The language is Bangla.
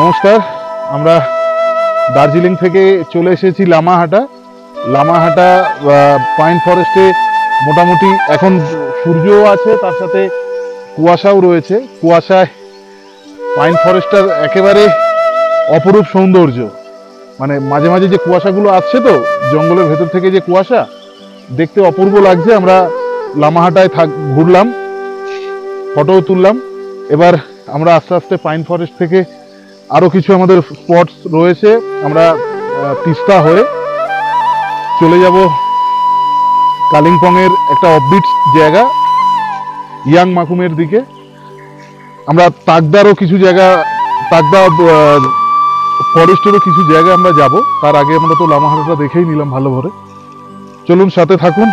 নমস্কার। আমরা দার্জিলিং থেকে চলে এসেছি লামাহাটা। লামাহাটা পাইন ফরেস্টে মোটামুটি এখন সূর্যও আছে, তার সাথে কুয়াশাও রয়েছে। কুয়াশায় পাইন ফরেস্টটার একেবারে অপরূপ সৌন্দর্য। মানে মাঝে মাঝে যে কুয়াশাগুলো আসছে, তো জঙ্গলের ভেতর থেকে যে কুয়াশা, দেখতে অপূর্ব লাগছে। আমরা লামাহাটায় ঘুরলাম, ফটোও তুললাম। এবার আমরা আস্তে আস্তে পাইন ফরেস্ট থেকে আরো কিছু আমাদের স্পটস রয়েছে, আমরা তিস্তা হয়ে চলে যাব কালিম্পং এর একটা অফবিট জায়গা ইয়াং মাকুমের দিকে। আমরা তাকদারও কিছু জায়গা, তাকদা ফরেস্টেরও কিছু জায়গা আমরা যাব। তার আগে আমরা তো লামাহাটাটা দেখেই নিলাম ভালো করে। চলুন, সাথে থাকুন।